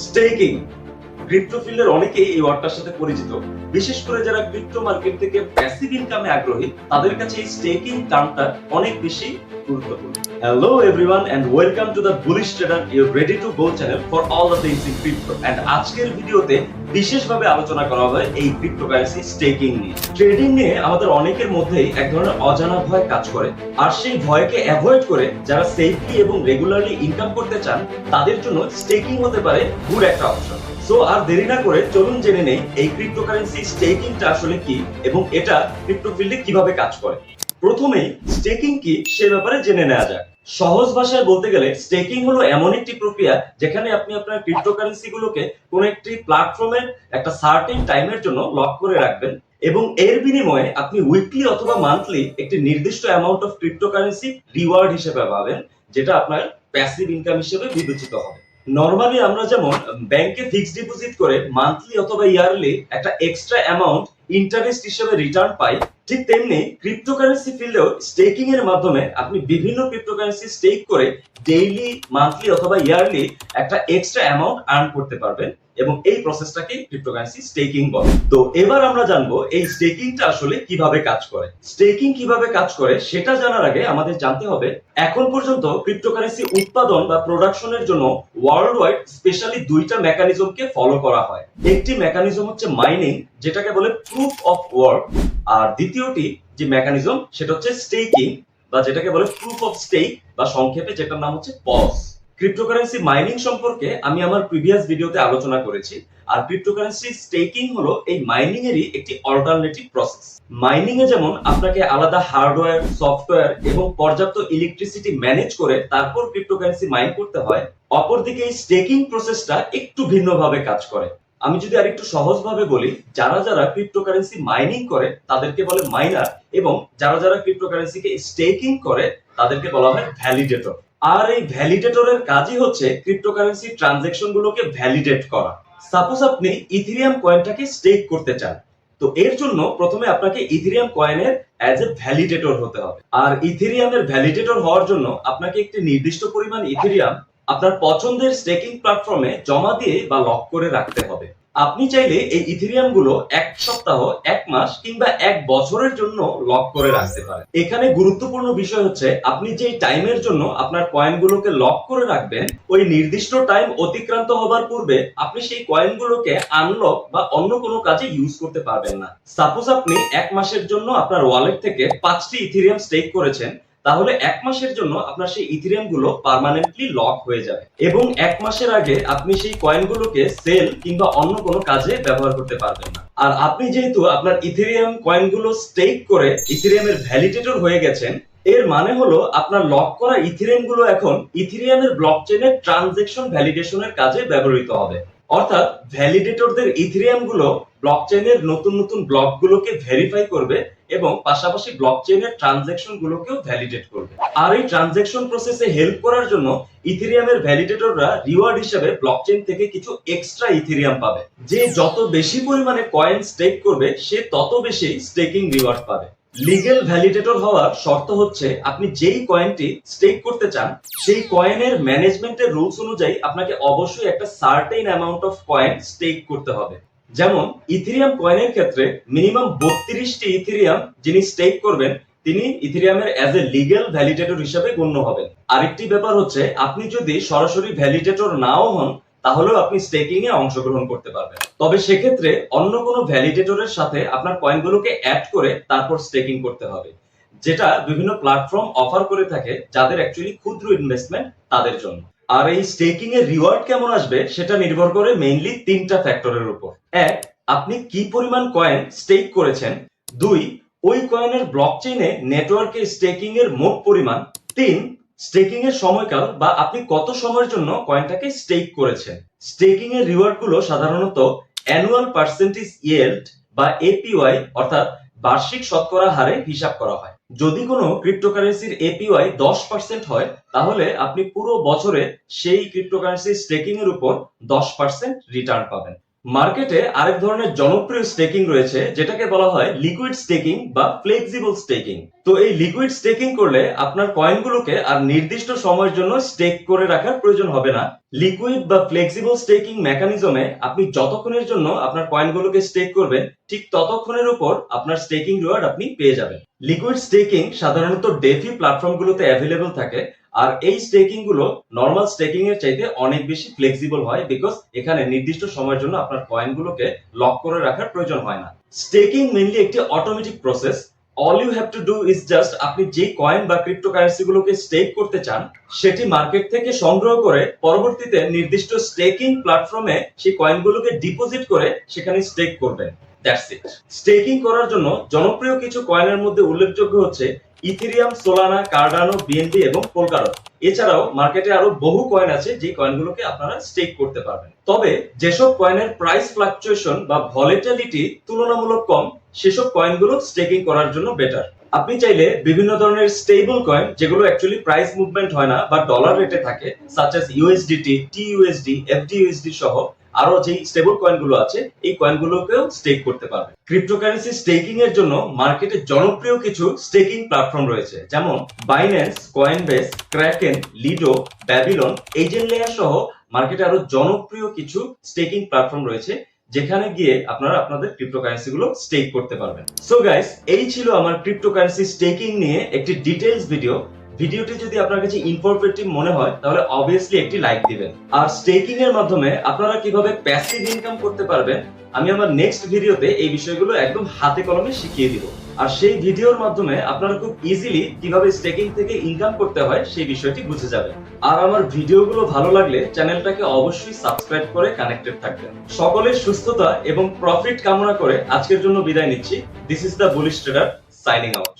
Staking crypto ফিল্ডের অনেকেই এই ওয়ার্ডটার সাথে পরিচিত, বিশেষ করে যারা ক্রিপ্টো মার্কেট থেকে প্যাসিভ ইনকামে আগ্রহী তাদের কাছে এই স্টেকিং টার্মটা অনেক বেশি গুরুত্বপূর্ণ। Hello everyone and welcome to the bullish trader, your ready to go channel for all the things in crypto. And আজকের ভিডিওতে বিশেষভাবে আলোচনা করা হবে এই ক্রিপ্টোকারেন্সি স্টেকিং নিয়ে। ট্রেডিং নিয়ে আমাদের অনেকের মধ্যেই এক ধরনের অজানা ভয় কাজ করে, আর সেই ভয়কে অ্যাভয়েড করে যারা সেফলি এবং রেগুলারলি ইনকাম করতে চান তাদের জন্য স্টেকিং হতে পারে গুড একটা অপশন। সো আর দেরি না করে চলুন জেনে নেই এই ক্রিপ্টোকারেন্সি স্টেকিংটা আসলে কি এবং এটা ক্রিপ্টো ফিল্ডে কিভাবে কাজ করে। প্রথমেই স্টেকিং কি সে ব্যাপারে জেনে নেওয়া যাক। সহজ ভাষায় বলতে গেলে স্টেকিং হলো এমন একটি প্রক্রিয়া যেখানে আপনি আপনার ক্রিপ্টোকারেন্সি গুলোকে কোন একটি প্ল্যাটফর্মের একটা সার্টেন টাইমের জন্য লক করে রাখবেন এবং এর বিনিময়ে আপনি উইকলি অথবা মান্থলি একটি নির্দিষ্ট অ্যামাউন্ট অফ ক্রিপ্টোকারেন্সি রিওয়ার্ড হিসেবে পাবেন, যেটা আপনার প্যাসিভ ইনকাম হিসেবে বিবেচিত হবে। নরমালি আমরা যেমন ব্যাংকে ফিক্সড ডিপোজিট করে মান্থলি অথবা ইয়ারলি একটা এক্সট্রা অ্যামাউন্ট ইন্টারেস্ট হিসেবে রিটার্ন পাই, ঠিক তেমনি ক্রিপ্টোকারেন্সি ফিল্ডেও স্টেকিং এর মাধ্যমে আপনি বিভিন্ন ক্রিপ্টোকারেন্সি স্টেক করে ডেইলি, মান্থলি অথবা ইয়ারলি একটা এক্সট্রা অ্যামাউন্ট আর্ন করতে পারবেন এবং এই প্রসেসটাকে ক্রিপ্টোকারেন্সি স্টেকিং বলে। তো এবার আমরা জানবো এই স্টেকিংটা আসলে কিভাবে কাজ করে। স্টেকিং কিভাবে কাজ করে সেটা জানার আগে আমাদের জানতে হবে এখন পর্যন্ত ক্রিপ্টোকারেন্সি উৎপাদন বা প্রোডাকশনের জন্য ওয়ার্ল্ড ওয়াইড স্পেশালি দুইটা মেকানিজমকে ফলো করা হয়। একটি মেকানিজম হচ্ছে মাইনিং, যেটাকে বলে প্রুফ অফ ওয়ার্ক, আর দ্বিতীয়টি যে মেকানিজম সেটা হচ্ছে স্টেকিং বা যেটাকে বলে প্রুফ অফ স্টেক বা সংক্ষেপে যেটার নাম হচ্ছে পস। ক্রিপ্টোকারেন্সি মাইনিং সম্পর্কে আমি আমার প্রিভিয়াস ভিডিওতে আলোচনা করেছি, আর ক্রিপ্টোকারেন্সি স্টেকিং হলো এই মাইনিং এরই একটি অল্টারনেটিভ প্রসেস। মাইনিং এ যেমন আপনাকে আলাদা হার্ডওয়্যার, সফটওয়্যার এবং পর্যাপ্ত ইলেকট্রিসিটি ম্যানেজ করে তারপর ক্রিপ্টোকারেন্সি মাইন করতে হয়, অপরদিকে এই স্টেকিং প্রসেসটা একটু ভিন্নভাবে কাজ করে। আমি যদি আরেকটু সহজভাবে বলি, যারা যারা ক্রিপ্টোকারেন্সি মাইনিং করে তাদেরকে বলে মাইনার, এবং যারা যারা ক্রিপ্টোকারেন্সিকে স্টেকিং করে তাদেরকে বলা হয় ভ্যালিডেটর। আর এই ভ্যালিডেটরের কাজই হচ্ছে ক্রিপ্টোকারেন্সি ট্রানজ্যাকশন গুলোকে ভ্যালিডেট করা। সাপোজ আপনি ইথেরিয়াম কয়েনটাকে স্টেক করতে চান, তো এর জন্য প্রথমে আপনাকে ইথেরিয়াম কয়েনের অ্যাজ এ ভ্যালিডেটর হতে হবে। আর ইথেরিয়ামের ভ্যালিডেটর হওয়ার জন্য আপনাকে একটি নির্দিষ্ট পরিমাণ ইথেরিয়াম আপনার পছন্দের স্টেকিং প্ল্যাটফর্মে জমা দিয়ে বা লক করে রাখতে হবে। আপনি চাইলে এই ইথেরিয়াম গুলো এক সপ্তাহ, এক মাস কিংবা এক বছরের জন্য লক করে রাখতে পারেন। এখানে গুরুত্বপূর্ণ বিষয় হচ্ছে আপনি যে টাইমের জন্য আপনার কয়েনগুলোকে লক করে রাখবেন, ওই নির্দিষ্ট টাইম অতিক্রান্ত হবার পূর্বে আপনি সেই কয়েনগুলোকে আনলক বা অন্য কোনো কাজে ইউজ করতে পারবেন না। সাপোজ আপনি এক মাসের জন্য আপনার ওয়ালেট থেকে 5টি ইথেরিয়াম স্টেক করেছেন, তাহলে এক মাসের জন্য আপনার সেই ইথেরিয়াম গুলো পার্মানেন্টলি লক হয়ে যাবে এবং এক মাসের আগে আপনি সেই কয়েনগুলোকে সেল কিংবা অন্য কোনো কাজে ব্যবহার করতে পারবেন না। আর আপনি যেহেতু আপনার ইথেরিয়াম কয়েনগুলো স্টেক করে ইথেরিয়ামের ভ্যালিডেটর হয়ে গেছেন, এর মানে হলো আপনার লক করা ইথেরিয়াম গুলো এখন ইথেরিয়ামের ব্লকচেনের ট্রানজ্যাকশন ভ্যালিডেশনের কাজে ব্যবহৃত হবে। অর্থাৎ ভ্যালিডেটরদের ইথেরিয়াম গুলো ব্লকচেনের নতুন নতুন ব্লকগুলোকে ভেরিফাই করবে এবং পাশাপাশি ব্লকচেনের ট্রানজ্যাকশন গুলোকেও ভ্যালিডেট করবে। আর এই ট্রানজ্যাকশন প্রসেসে হেল্প করার জন্য ইথেরিয়ামের ভ্যালিডেটররা রিওয়ার্ড হিসেবে ব্লকচেন থেকে কিছু এক্সট্রা ইথেরিয়াম পাবে। যে যত বেশি পরিমাণে কয়েন স্টেক করবে সে তত বেশি স্টেকিং রিওয়ার্ড পাবে। লিগ্যাল ভ্যালিডেটর হওয়ার শর্ত হচ্ছে আপনি যেই কয়েনটি স্টেক করতে চান সেই কয়েনের ম্যানেজমেন্টের রুলস অনুযায়ী আপনাকে অবশ্যই একটা certain amount of coin stake করতে হবে। যেমন ইথেরিয়াম কয়েনের ক্ষেত্রে মিনিমাম 32টি ইথেরিয়াম যিনি স্টেক করবেন তিনি ইথেরিয়ামের অ্যাজ এ লিগ্যাল ভ্যালিডেটর হিসেবে গণ্য হবেন। আরেকটি ব্যাপার হচ্ছে আপনি যদি সরাসরি ভ্যালিডেটর নাও হন তাহলেও আপনি স্টেকিং এ অংশগ্রহণ করতে পারবেন, তবে সেক্ষেত্রে অন্য কোনো ভ্যালিডেটরের সাথে আপনার কয়েনগুলোকে অ্যাড করে তারপর স্টেকিং করতে হবে, যেটা বিভিন্ন প্ল্যাটফর্ম অফার করে থাকে যাদের অ্যাকচুয়ালি ক্ষুদ্র ইনভেস্টমেন্ট তাদের জন্য। আর এই স্টেকিং এর রিওয়ার্ড কেমন আসবে সেটা নির্ভর করে মেইনলি তিনটা ফ্যাক্টরের উপর। এক, আপনি কি পরিমাণ কয়েন স্টেক করেছেন। দুই, ওই কয়েনের ব্লকচেইনে নেটওয়ার্কে স্টেকিং এর মোট পরিমাণ। তিন, স্টেকিং এর সময়কাল বা আপনি কত সময়ের জন্য কয়েনটাকে স্টেক করেছেন। স্টেকিং এর রিওয়ার্ড গুলো সাধারণত অ্যানুয়াল পার্সেন্টেজ ইয়েল্ড বা এপিওয়াই অর্থাৎ বার্ষিক শতকরা হারে হিসাব করা হয়। যদি কোনো ক্রিপ্টোকারেন্সির এপিওয়াই 10% হয় তাহলে আপনি পুরো বছরে সেই ক্রিপ্টোকারেন্সি স্টেকিং এর উপর 10% রিটার্ন পাবেন। মার্কেটে আরেক ধরনের জনপ্রিয় স্টেকিং রয়েছে যেটাকে বলা হয় লিকুইড স্টেকিং বা ফ্লেক্সিবল স্টেকিং। তো এই লিকুইড স্টেকিং করলে আপনার কয়েনগুলোকে আর নির্দিষ্ট সময়ের জন্য স্টেক করে রাখার প্রয়োজন হবে না। লিকুইড বা ফ্লেক্সিবল স্টেকিং মেকানিজমে আপনি যতক্ষণের জন্য আপনার কয়েনগুলোকে স্টেক করবেন ঠিক ততক্ষণের উপর আপনার স্টেকিং রিওয়ার্ড আপনি পেয়ে যাবেন। লিকুইড স্টেকিং সাধারণত ডেফি প্ল্যাটফর্মগুলোতে অ্যাভেলেবল থাকে, আর এই স্টেকিং গুলো নরমাল স্টেকিং এর চাইতে অনেক বেশি ফ্লেক্সিবল হয় বিকজ এখানে নির্দিষ্ট সময়ের জন্য আপনার কয়েনগুলোকে লক করে রাখার প্রয়োজন হয় না। স্টেকিং মেইনলি একটি automatic process. All you have to do is just আপনি যে কয়েন বা ক্রিপ্টোকারেন্সি গুলোকে স্টেক করতে চান সেটি মার্কেট থেকে সংগ্রহ করে পরবর্তীতে নির্দিষ্ট স্টেকিং প্ল্যাটফর্মে সেই কয়েনগুলোকে ডিপোজিট করে সেখানে স্টেক করবেন। That's it. স্টেকিং করার জন্য জনপ্রিয় কিছু কয়েনের মধ্যে উল্লেখযোগ্য হচ্ছে ইথেরিয়াম, সোলানা, কার্ডানো, বিএনবি এবং পোলকাডট। এছাড়াও মার্কেটে আরো বহু কয়েন আছে যে কয়েনগুলোকে আপনারা স্টেক করতে পারবেন। তবে যেসব কয়েনের প্রাইস ফ্লাকচুয়েশন বা ভলিটিলিটি তুলনামূলক কম সেসব কয়েনগুলো স্টেকিং করার জন্য বেটার। আপনি চাইলে বিভিন্ন ধরনের স্টেবল কয়েন যেগুলো অ্যাকচুয়ালি প্রাইস মুভমেন্ট হয় না বা ডলার রেটে থাকে সাচ এস ইউএসডিটি, টিইউএসডি, এফডিইউএসডি সহ আরো যে স্টেবল কয়েনগুলো আছে এই কয়েনগুলোকেও স্টেক করতে পারবেন। ক্রিপ্টোকারেন্সি স্টেকিং এর জন্য মার্কেটে জনপ্রিয় কিছু স্টেকিং প্ল্যাটফর্ম রয়েছে যেমন Binance, Coinbase, Kraken, Lido, Babylon, agent layer সহ মার্কেটে আরো জনপ্রিয় কিছু স্টেকিং প্ল্যাটফর্ম রয়েছে যেখানে গিয়ে আপনারা আপনাদের ক্রিপ্টোকারেন্সি গুলো স্টেক করতে পারবেন। সো গাইস, এই ছিল আমার ক্রিপ্টোকারেন্সি স্টেকিং নিয়ে একটি ডিটেইলস ভিডিও। ভিডিওটি যদি আপনার কাছে ইনফরমেটিভ মনে হয় তাহলে অবভিয়াসলি একটি লাইক দিবেন। আর স্টেকিং এর মাধ্যমে আপনারা কিভাবে প্যাসিভ ইনকাম করতে পারবেন আমি আমার নেক্সট ভিডিওতে এই বিষয়গুলো একদম হাতে কলমে শিখিয়ে দিব। আর সেই ভিডিওর মাধ্যমে আপনারা খুব ইজিলি কিভাবে স্টেকিং থেকে ইনকাম করতে হয় সেই বিষয়টি বুঝে যাবেন। আর আমার ভিডিওগুলো ভালো লাগলে চ্যানেলটাকে অবশ্যই সাবস্ক্রাইব করে কানেক্টেড থাকবেন। সকলের সুস্থতা এবং প্রফিট কামনা করে আজকের জন্য বিদায় নিচ্ছি। This is the bullish trader signing out.